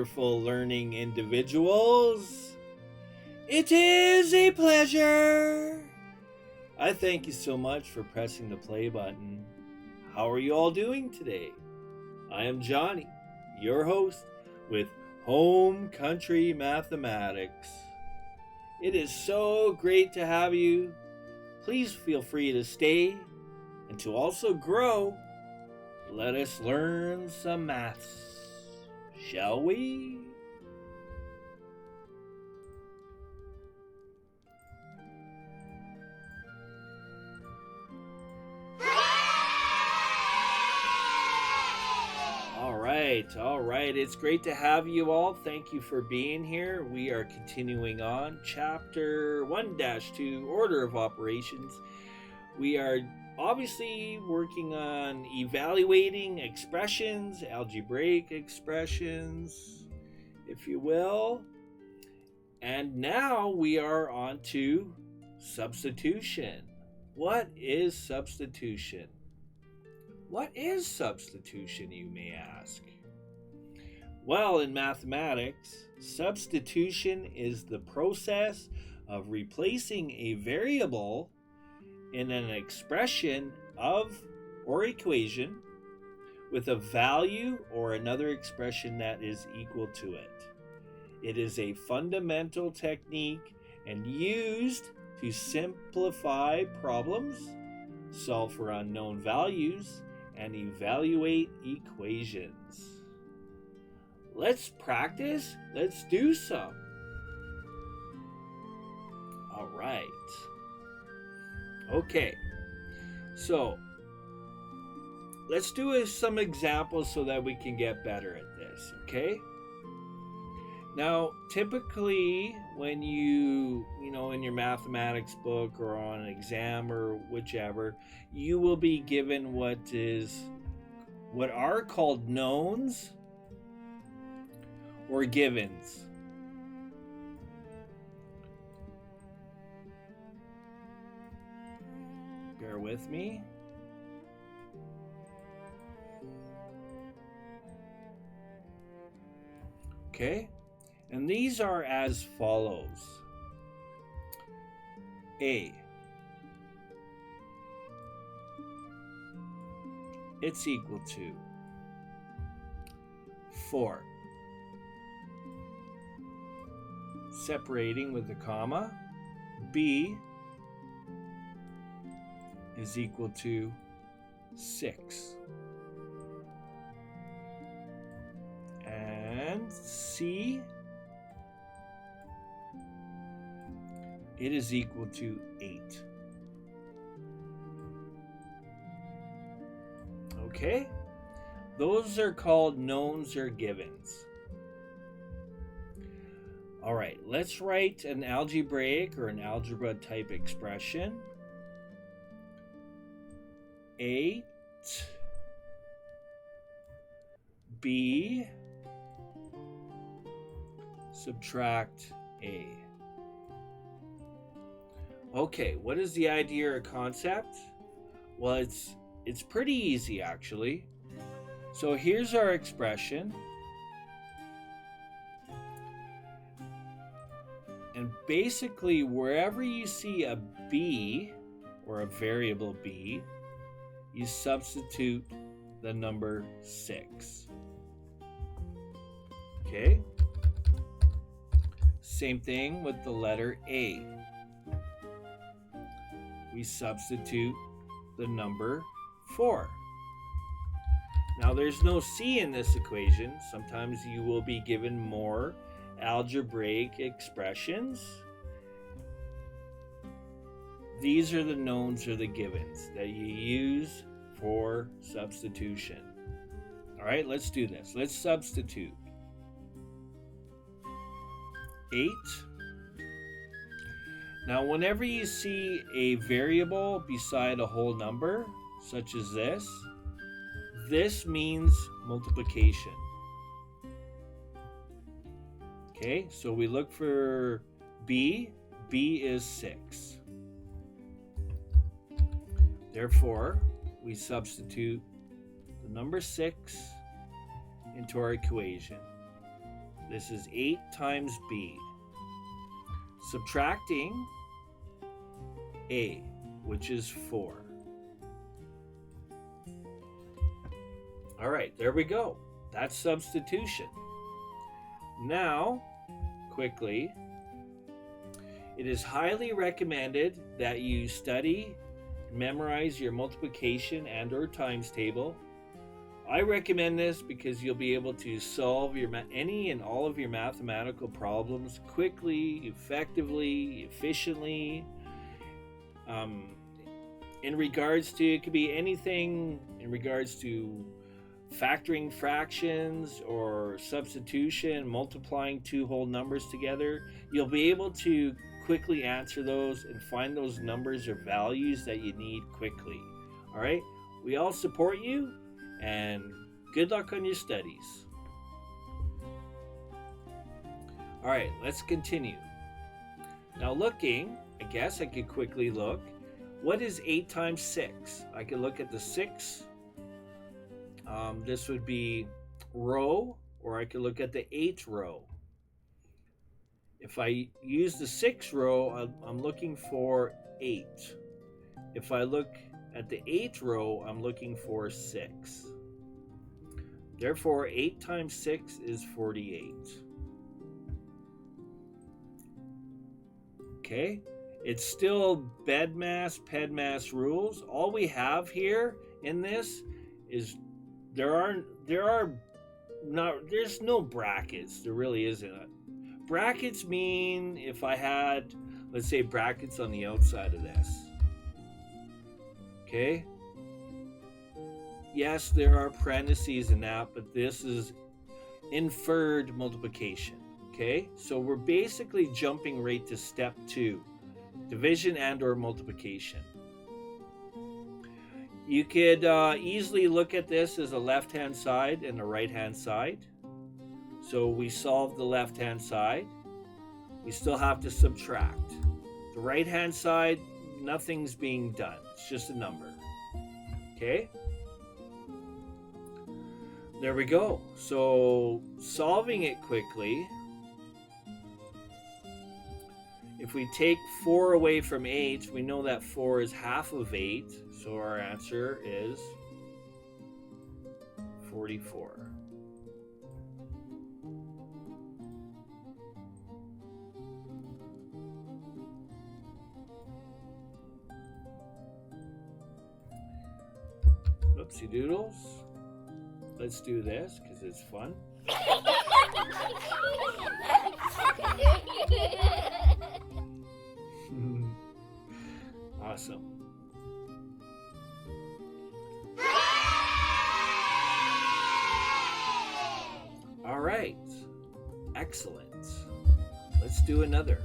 wonderful learning individuals. It is a pleasure. I thank you so much for pressing the play button. How are you all doing today? I am Johnny, your host with HomeCountry Mathematics. It is so great to have you. Please feel free to stay and to also grow. Let us learn some maths, shall we? All right. It's great to have you all. Thank you for being here. We are continuing on Chapter 1-2, Order of Operations. We are obviously working on evaluating expressions, algebraic expressions, if you will. And now we are on to substitution. What is substitution? What is substitution, you may ask? Well, in mathematics, substitution is the process of replacing a variable in an expression of or equation with a value or another expression that is equal to it. It is a fundamental technique and used to simplify problems, solve for unknown values, and evaluate equations. Let's practice. Let's do some. All right. Okay. So, let's do some examples so that we can get better at this, okay? Now, typically when you in your mathematics book or on an exam or whichever, you will be given what are called knowns or givens. Bear with me. Okay, and these are as follows. A. It's equal to 4. Separating with a comma, B is equal to 6. And C, it is equal to 8. Okay? Those are called knowns or givens. All right, let's write an algebraic or an algebra type expression. 8 B subtract A. Okay, what is the idea or concept? Well, it's pretty easy actually. So here's our expression. And basically wherever you see a B or a variable B, you substitute the number 6. Okay? Same thing with the letter A. We substitute the number 4. Now there's no C in this equation. Sometimes you will be given more algebraic expressions. These are the knowns or the givens that you use for substitution. All right, let's do this. Let's substitute. 8. Now, whenever you see a variable beside a whole number, such as this means multiplication. Okay, so we look for B. B is 6. Therefore, we substitute the number 6 into our equation. This is 8 times b. Subtracting a, which is 4. All right, there we go. That's substitution. Now, quickly, it is highly recommended that you study, memorize your multiplication and or times table. I recommend this because you'll be able to solve any and all of your mathematical problems quickly, effectively, efficiently. In regards to, it could be anything in regards to factoring fractions or substitution, multiplying two whole numbers together. You'll be able to quickly answer those and find those numbers or values that you need quickly. All right, we all support you, and good luck on your studies. All right, let's continue. Now looking, I guess I could quickly look. What is 8 times 6? I could look at the 6. This would be row, or I could look at the 8th row. If I use the 6th row, I'm looking for 8. If I look at the 8th row, I'm looking for 6. Therefore, 8 times 6 is 48. Okay, it's still BODMAS, PEMDAS rules. All we have here in this is there's no brackets. There really isn't. Brackets mean if I had, let's say, brackets on the outside of this. Okay? Yes, there are parentheses in that, but this is inferred multiplication. Okay? So we're basically jumping right to step 2, division and or multiplication. You could easily look at this as a left-hand side and a right-hand side. So we solve the left-hand side. We still have to subtract. The right-hand side, nothing's being done. It's just a number. Okay? There we go. So solving it quickly, if we take 4 away from 8, we know that 4 is half of 8. So our answer is 44. Whoopsie doodles. Let's do this because it's fun. Awesome. All right. Excellent. Let's do another.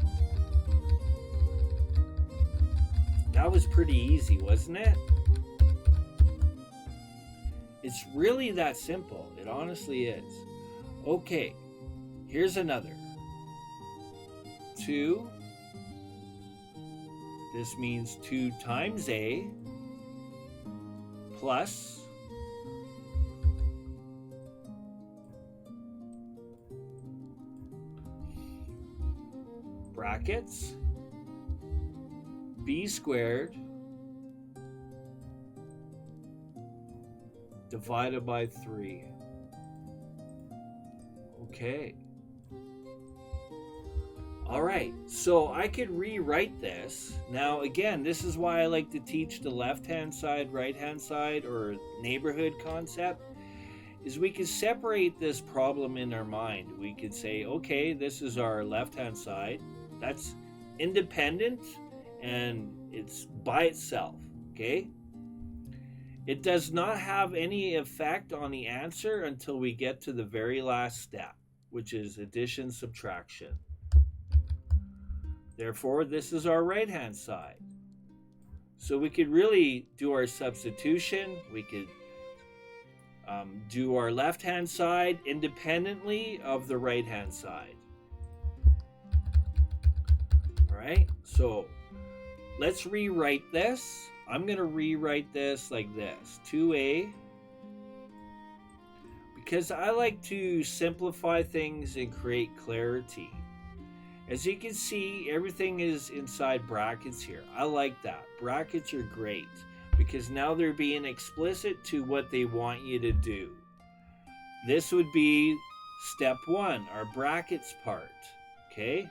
That was pretty easy, wasn't it? It's really that simple. It honestly is. Okay. Here's another. 2. This means 2 times a plus brackets b squared divided by 3. Okay. All right, so I could rewrite this. Now, again, this is why I like to teach the left-hand side, right-hand side, or neighborhood concept, is we could separate this problem in our mind. We could say, okay, this is our left-hand side. That's independent, and it's by itself, okay? It does not have any effect on the answer until we get to the very last step, which is addition, subtraction. Therefore, this is our right-hand side. So we could really do our substitution. We could do our left-hand side independently of the right-hand side. All right, so let's rewrite this. I'm going to rewrite this like this. 2a, because I like to simplify things and create clarity. As you can see, everything is inside brackets here. I like that. Brackets are great because now they're being explicit to what they want you to do. This would be step 1, our brackets part. Okay?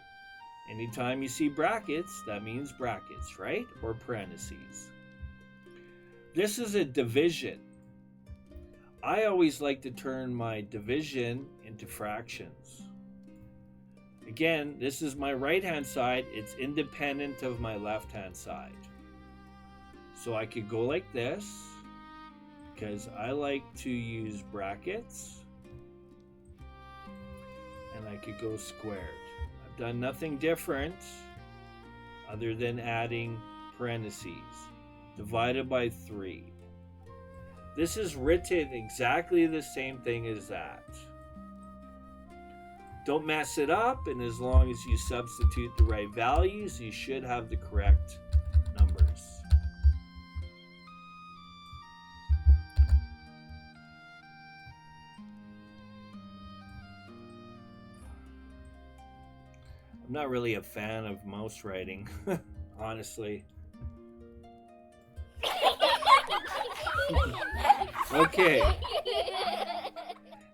Anytime you see brackets, that means brackets, right? Or parentheses. This is a division. I always like to turn my division into fractions. Again, this is my right-hand side. It's independent of my left-hand side. So I could go like this because I like to use brackets. And I could go squared. I've done nothing different other than adding parentheses. Divided by 3. This is written exactly the same thing as that. Don't mess it up, and as long as you substitute the right values, you should have the correct numbers. I'm not really a fan of mouse writing, honestly. Okay.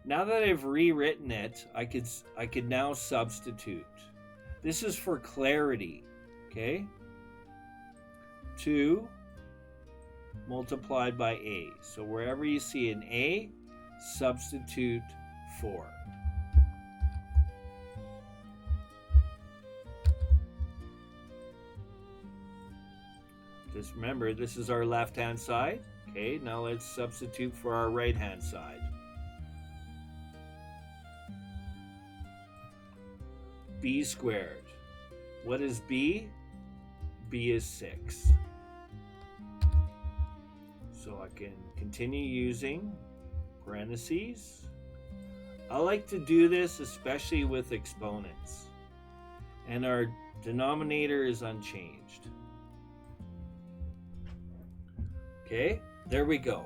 Now that I've rewritten it, I could now substitute. This is for clarity, okay? 2 multiplied by a. So wherever you see an a, substitute 4. Just remember, this is our left-hand side. Okay, now let's substitute for our right-hand side. B squared. What is b? B is 6. So I can continue using parentheses. I like to do this especially with exponents. And our denominator is unchanged. Okay, there we go.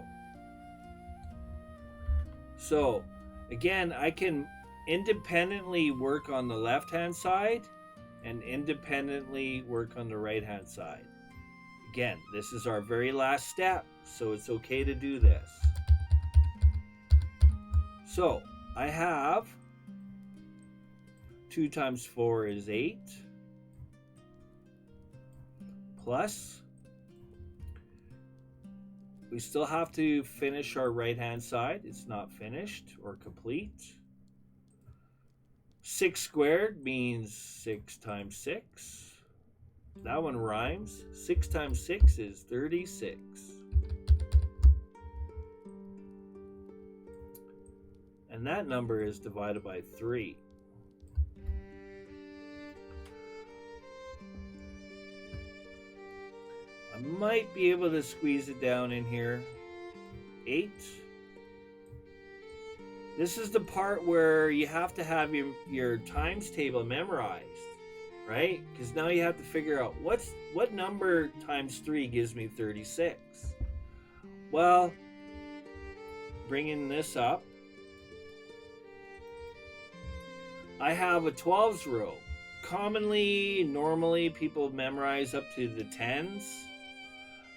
So, again, I can independently work on the left-hand side and independently work on the right-hand side. Again, this is our very last step, so it's okay to do this. So, I have 2 times 4 is 8, plus we still have to finish our right-hand side. It's not finished or complete. 6 squared means 6 times 6. That one rhymes. 6 times 6 is 36. And that number is divided by 3. I might be able to squeeze it down in here. 8. This is the part where you have to have your times table memorized, right? Because now you have to figure out what number times 3 gives me 36. Well, bringing this up, I have a 12s row. Normally people memorize up to the 10s.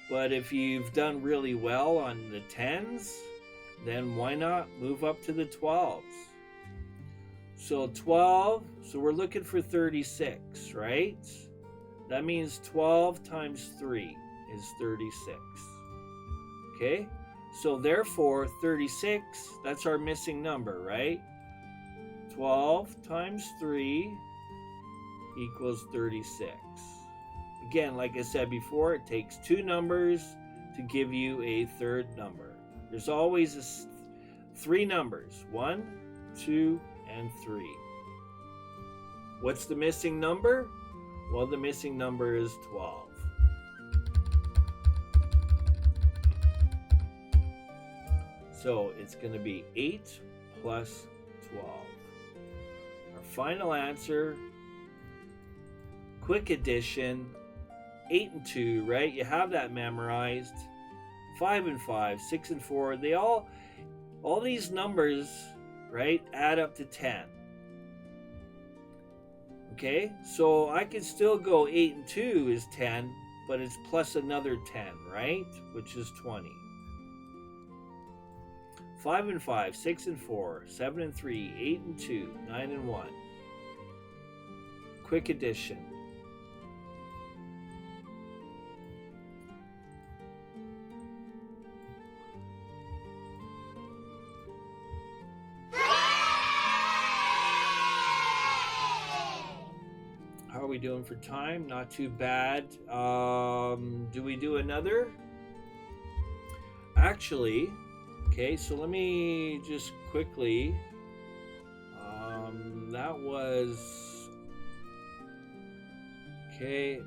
But if you've done really well on the 10s, then why not move up to the 12s? So 12, so we're looking for 36, right? That means 12 times 3 is 36. Okay? So therefore, 36, that's our missing number, right? 12 times 3 equals 36. Again, like I said before, it takes 2 numbers to give you a third number. There's always 3 numbers, 1, 2, and 3. What's the missing number? Well, the missing number is 12. So it's going to be 8 plus 12. Our final answer, quick addition, 8 and 2, right? You have that memorized. 5 and 5, 6 and 4, they all, All these numbers, right, add up to 10. Okay, so I can still go 8 and 2 is 10, but it's plus another 10, right? Which is 20. 5 and 5, 6 and 4, 7 and 3, 8 and 2, 9 and 1. Quick addition. How are we doing for time? Not too bad. Do we do another? Actually, okay, so let me just quickly. That was okay.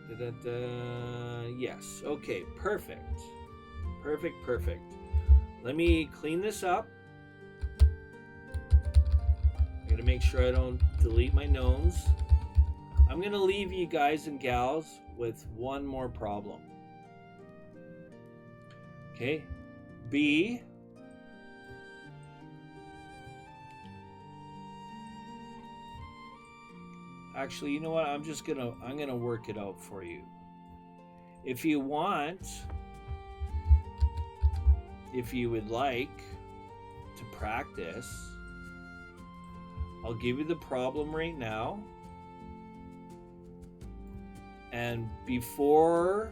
Yes. Okay. Perfect. Perfect. Let me clean this up. I gotta make sure I don't delete my notes. I'm gonna leave you guys and gals with one more problem. Okay, B actually, you know what? I'm gonna work it out for you. If you want, if you would like to practice, I'll give you the problem right now. And before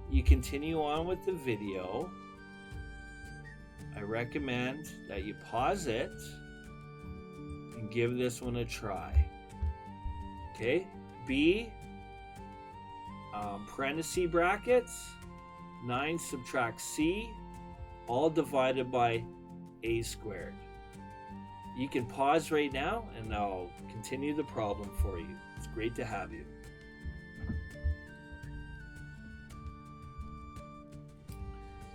you continue on with the video, I recommend that you pause it and give this one a try. Okay, B, parenthesis brackets, 9 subtract C, all divided by A squared. You can pause right now and I'll continue the problem for you. It's great to have you.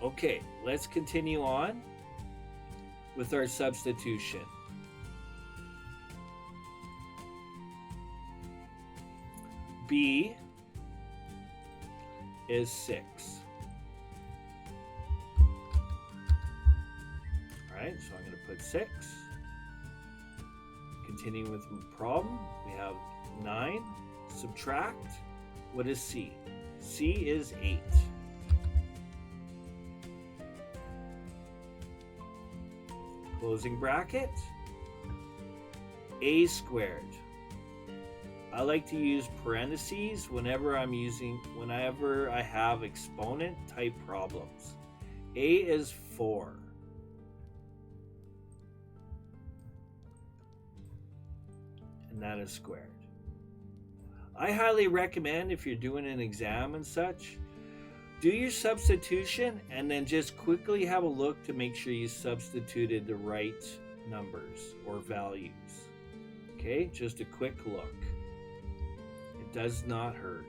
Okay, let's continue on with our substitution. B is 6. Alright, so I'm going to put 6. Continuing with the problem, we have 9, subtract. What is C? C is 8. Closing bracket, A squared. I like to use parentheses whenever I have exponent type problems. A is 4. And that is squared. I highly recommend, if you're doing an exam and such, do your substitution and then just quickly have a look to make sure you substituted the right numbers or values. Okay, just a quick look. It does not hurt.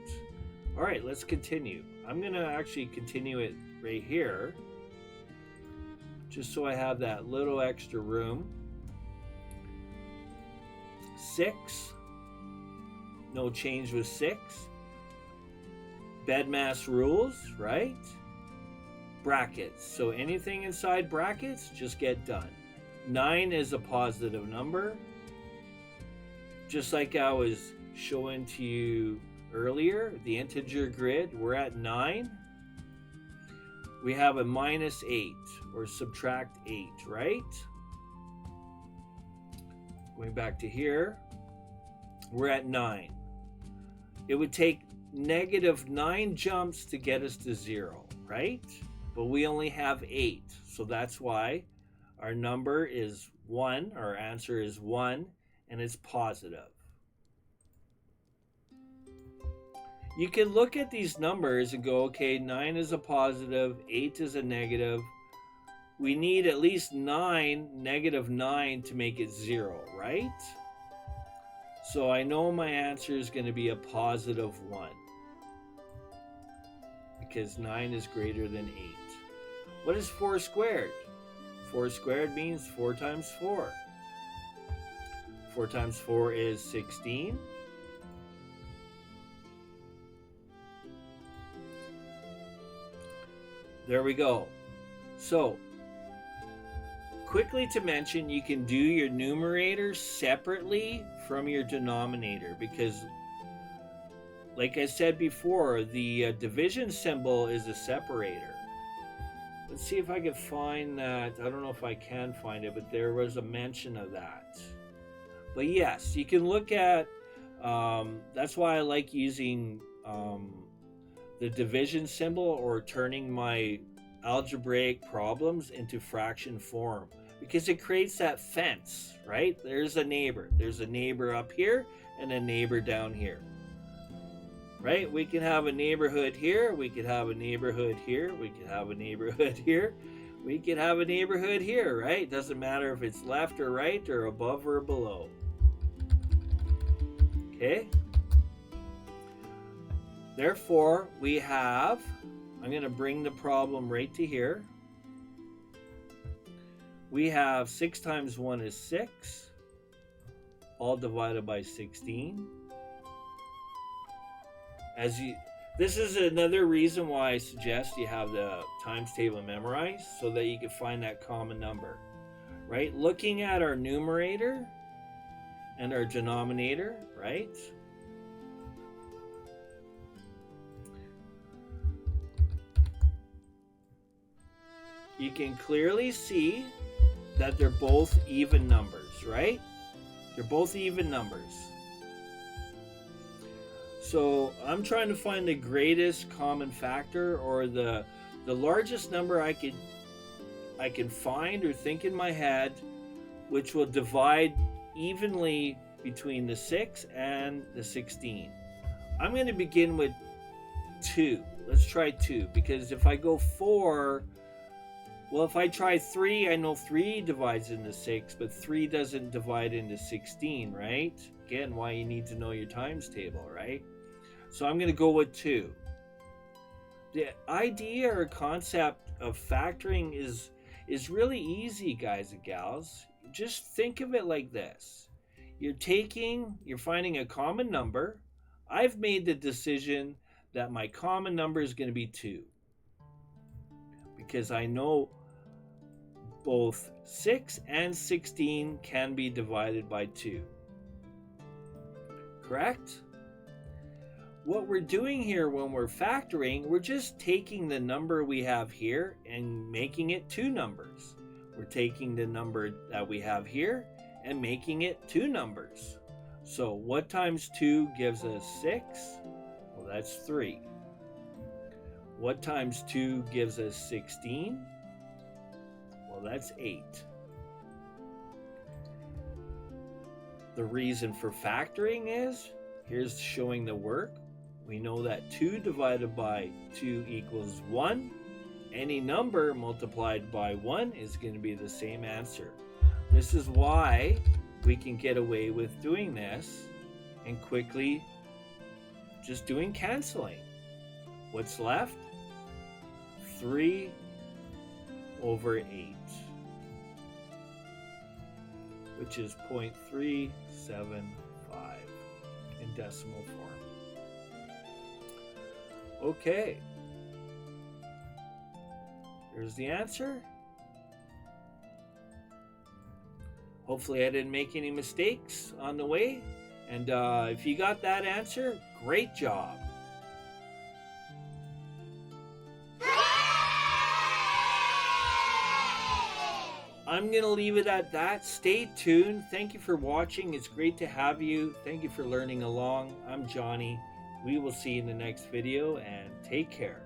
All right, let's continue. I'm going to actually continue it right here, just so I have that little extra room. 6, no change with 6. BODMAS rules, right? Brackets. So anything inside brackets, just get done. 9 is a positive number. Just like I was showing to you earlier, the integer grid, we're at 9. We have a minus 8, or subtract 8, right? Going back to here, we're at 9. It would take negative 9 jumps to get us to 0, right? But we only have 8, so that's why our number is 1, our answer is 1, and it's positive. You can look at these numbers and go, okay, 9 is a positive, 8 is a negative. We need at least negative 9 to make it 0, right? So I know my answer is going to be a positive 1. Because 9 is greater than 8. What is 4 squared? 4 squared means 4 times 4. 4 times 4 is 16. There we go. So, quickly to mention, you can do your numerator separately from your denominator because, like I said before, the division symbol is a separator. Let's see if I can find that. I don't know if I can find it, but there was a mention of that. But yes, you can look at, that's why I like using the division symbol or turning my algebraic problems into fraction form, because it creates that fence, right? There's a neighbor up here and a neighbor down here, right? We can have a neighborhood here, we could have a neighborhood here, we could have a neighborhood here, we could have a neighborhood here, right? Doesn't matter if it's left or right or above or below. Okay, therefore we have, I'm going to bring the problem right to here. We have 6 times 1 is 6, all divided by 16. This is another reason why I suggest you have the times table memorized, so that you can find that common number, right? Looking at our numerator and our denominator, right? You can clearly see that they're both even numbers, right? They're both even numbers. So I'm trying to find the greatest common factor, or the largest number I can find or think in my head, which will divide evenly between the 6 and the 16. I'm going to begin with 2. Let's try 2, because if I go 4, well, if I try 3, I know 3 divides into 6, but 3 doesn't divide into 16, right? Again, why you need to know your times table, right? So I'm going to go with 2. The idea or concept of factoring is really easy, guys and gals. Just think of it like this. You're finding a common number. I've made the decision that my common number is going to be 2, because I know both 6 and 16 can be divided by 2. Correct? What we're doing here when we're factoring, we're just taking the number we have here and making it 2 numbers. We're taking the number that we have here and making it 2 numbers. So what times 2 gives us 6? Well, that's 3. What times 2 gives us 16? Well, that's 8. The reason for factoring is, here's showing the work. We know that 2 divided by 2 equals 1. Any number multiplied by 1 is going to be the same answer. This is why we can get away with doing this and quickly just doing canceling. What's left? 3 over 8, which is 0.375 in decimal form. Okay, here's the answer. Hopefully I didn't make any mistakes on the way, and if you got that answer, great job. I'm going to leave it at that. Stay tuned. Thank you for watching. It's great to have you. Thank you for learning along. I'm Johnny. We will see you in the next video, and take care.